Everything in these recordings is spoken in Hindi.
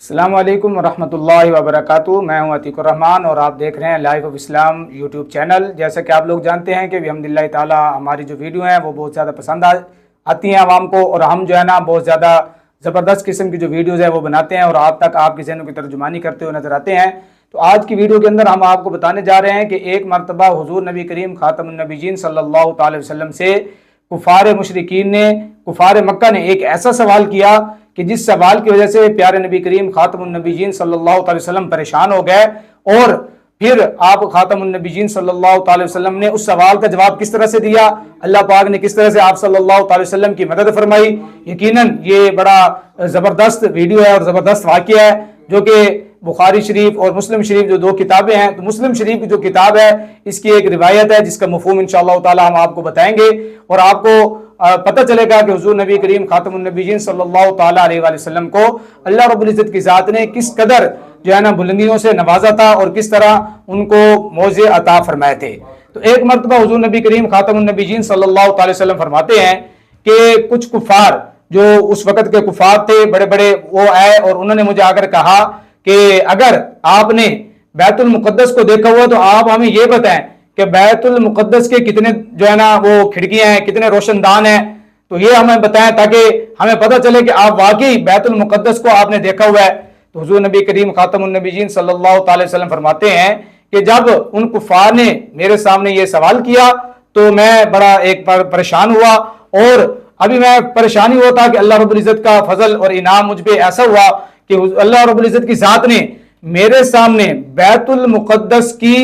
अस्सलाम वालेकुम वरहमतुल्लाहि वबरकातुहू। मैं हूं अतीकुर रहमान और आप देख रहे हैं life of Islam YouTube channel. जैसा कि आप लोग जानते हैं कि अल्हम्दुलिल्लाह ताला हमारी जो वीडियो हैं वो बहुत ज़्यादा पसंद आती हैं आवाम को, और हम जो है ना बहुत ज़्यादा ज़बरदस्त किस्म की जो वीडियोज़ है वो बनाते हैं और आप तक आपके ज़हनों की तर्जुमानी करते हुए नजर आते हैं। तो आज की वीडियो के अंदर हम आपको बताने जा रहे हैं कि एक मरतबा हुजूर नबी करीम खातमुन नबीयीन सल्लल्लाहु अलैहि वसल्लम से कुफार मुशरिकीन ने, कुफार मक्का ने एक ऐसा सवाल किया कि जिस सवाल की वजह से प्यारे नबी करीम खातमुन नबीयीन सल्लल्लाहु अलैहि वसल्लम परेशान हो गए। और फिर आप खातमुन नबीयीन सल्लल्लाहु अलैहि वसल्लम ने उस सवाल का जवाब किस तरह से दिया, अल्लाह पाक ने किस तरह से आप सल्लल्लाहु अलैहि वसल्लम की मदद फरमाई। यकीनन ये बड़ा ज़बरदस्त वीडियो है और ज़बरदस्त वाक़या है, जो कि बुखारी शरीफ और मुस्लिम शरीफ जो दो किताबें हैं, तो मुस्लिम शरीफ की जो किताब है इसकी एक रिवायत है जिसका मफ़हूम इंशाअल्लाह ताला हम आपको बताएंगे और आपको पता चलेगा कि हुजूर नबी करीम खातमुन नबीयीन सल्लल्लाहु ताला अलैहि वसल्लम को अल्लाह रब्बुल इज़्ज़त की ज़ात ने किस कदर जो है ना बुलंदियों से नवाजा था और किस तरह उनको मौज़े अता फरमाए थे। तो एक मरतबा हुजूर नबी करीम खातमुन नबीयीन सल्लल्लाहु अलैहि वसल्लम फरमाते हैं कि कुछ कुफार जो उस वक़्त के कुफार थे बड़े बड़े, वो आए और उन्होंने मुझे आकर कहा कि अगर आपने बैतुल मुक़द्दस को देखा हुआ तो आप हमें ये बताएं कि बैतुल मुक़द्दस के कितने जो है ना वो खिड़कियां हैं, कितने रोशनदान हैं, तो ये हमें बताएं ताकि हमें पता चले कि आप वाकई बैतुल मुक़द्दस को आपने देखा हुआ है। तो हुजूर नबी करीम खातमुन नबीयीन सल्लल्लाहु अलैहि वसल्लम फरमाते हैं कि जब उन कुफार ने मेरे सामने ये सवाल किया तो मैं बड़ा एक परेशान हुआ, और अभी मैं परेशानी हुआ था कि अल्लाह रब्बुल इज़्ज़त का फजल और इनाम मुझ पे ऐसा हुआ कि अल्लाह रब्बुल इज़्ज़त की ज़ात ने मेरे सामने बैतुल मुक़द्दस की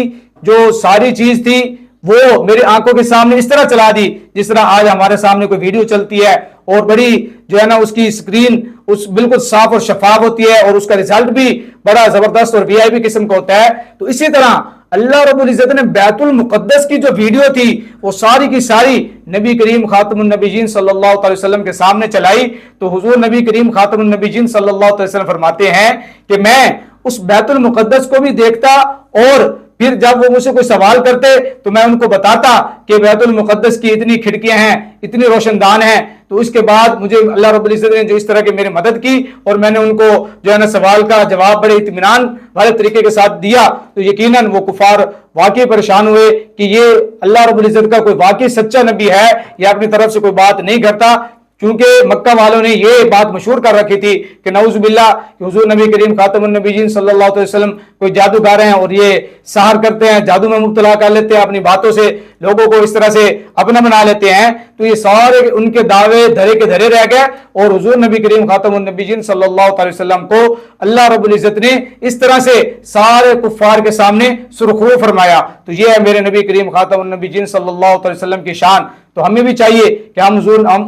जो सारी चीज थी वो मेरी आंखों के सामने इस तरह चला दी जिस तरह आज हमारे सामने कोई वीडियो चलती है और बड़ी जो है ना उसकी स्क्रीन उस बिल्कुल साफ और शफाफ होती है और उसका रिजल्ट भी बड़ा जबरदस्त और वीआईपी किस्म का होता है। तो इसी तरह अल्लाह रब्बुल इज़्ज़त ने बैतुल मुक़द्दस की जो वीडियो थी वो सारी की सारी नबी करीम खातमुन नबीयीन सल्लल्लाहु अलैहि वसल्लम के सामने चलाई। तो हुजूर नबी करीम खातमुन नबीयीन सल्लल्लाहु अलैहि वसल्लम फरमाते हैं कि मैं उस बैतुल मुक़द्दस को भी देखता और फिर जब वो मुझसे कोई सवाल करते तो मैं उनको बताता कि बैतुल मुक़द्दस की इतनी खिड़कियां हैं, इतनी रोशनदान हैं। तो इसके बाद मुझे अल्लाह रब्बुल इज़्ज़त ने जो इस तरह की मेरी मदद की और मैंने उनको जो है ना सवाल का जवाब बड़े इत्मीनान वाले तरीके के साथ दिया, तो यकीनन वो कुफार वाकई परेशान हुए कि ये अल्लाह रब्बुल इज़्ज़त का कोई वाकई सच्चा नबी है या अपनी तरफ से कोई बात नहीं करता। क्योंकि मक्का वालों ने ये बात मशहूर कर रखी थी कि नऊज़ बिल्लाह हुजूर नबी करीम खातमुन नबीयीन सल्लल्लाहु अलैहि वसल्लम कोई जादूगर हैं और ये सहर करते हैं, जादू में मुब्तला कर लेते हैं, अपनी बातों से लोगों को इस तरह से अपना बना लेते हैं। तो ये सारे उनके दावे धरे के धरे रह गए और हुजूर नबी करीम खातमुन नबीयीन सल्लल्लाहु अलैहि वसल्लम को अल्लाह रब्बुल इज़्ज़त ने इस तरह से सारे कुफार के सामने सुरखरू फरमाया। तो ये है मेरे नबी करीम खातमुन नबीयीन सल्लल्लाहु अलैहि वसल्लम की शान। तो हमें भी चाहिए कि हम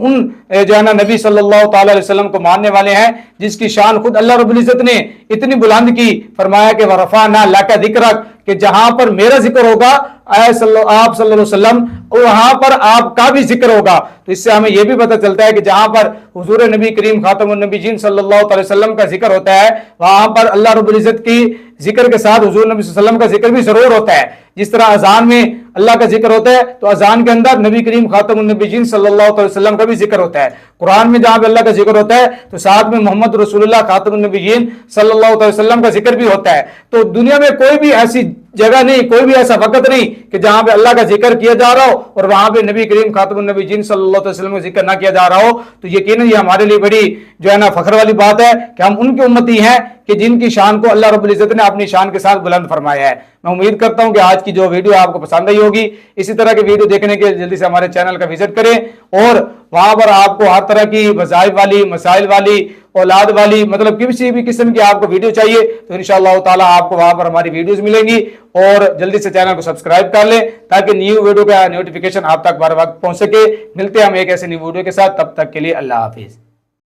उन जो है ना नबी सल्लल्लाहु अलैहि वसल्लम को मानने वाले हैं जिसकी शान खुद अल्लाह रब्बुल इज़्ज़त ने इतनी बुलंद की, फरमाया कि वरफ़अना लका ज़िक्रक, कि जहां पर मेरा जिक्र होगा आप सल्लल्लाहु अलैहि वसल्लम वहां पर आपका भी जिक्र होगा। तो इससे हमें यह भी पता चलता है कि जहां पर हुजूर नबी करीम खातमुन नबीयीन सल्लल्लाहु अलैहि वसल्लम का जिक्र होता है वहां पर अल्लाह रब्बुल इज़्ज़त की जिक्र के साथ हुजूर नबी सल्लल्लाहु अलैहि वसल्लम का जिक्र भी जरूर होता है। जिस तरह अजान में अल्लाह का जिक्र होता है तो अजान के अंदर नबी करीम खातमुन नबीयीन सल्लल्लाहु अलैहि वसल्लम का भी जिक्र होता है। कुरान में जहां पे अल्लाह का जिक्र होता है तो साथ में मोहम्मद रसूलुल्लाह खातमुन नबीयीन सल्लल्लाहु अलैहि वसल्लम का जिक्र भी होता है। तो दुनिया में कोई भी ऐसी जगह नहीं, कोई भी ऐसा वक्त नहीं कि जहां पे अल्लाह का जिक्र किया जा रहा हो और वहां पे नबी करीम खातमुन नबीयीन सल्लल्लाहु अलैहि वसल्लम का जिक्र ना किया जा रहा हो। तो यकीनन ये हमारे लिए बड़ी जो है ना फख्र वाली बात है कि हम उनकी उम्मती हैं कि जिनकी शान को अल्लाह रब्बुल इज़्ज़त ने अपनी शान के साथ बुलंद फरमाया है। मैं उम्मीद करता हूं कि आज की जो वीडियो आपको पसंद आई होगी। इसी तरह की वीडियो देखने के लिए जल्दी से हमारे चैनल का विजिट करें और वहां पर आपको हर तरह की वज़ाइफ वाली, मसाइल वाली, औलाद वाली, मतलब किसी भी किस्म की आपको वीडियो चाहिए तो इंशाअल्लाह ताला आपको वहां पर हमारी वीडियोस मिलेंगी। और जल्दी से चैनल को सब्सक्राइब कर लें ताकि न्यू वीडियो का नोटिफिकेशन आप तक बर वक्त पहुंच सके। मिलते हैं हम एक ऐसे न्यू वीडियो के साथ, तब तक के लिए अल्लाह हाफिज।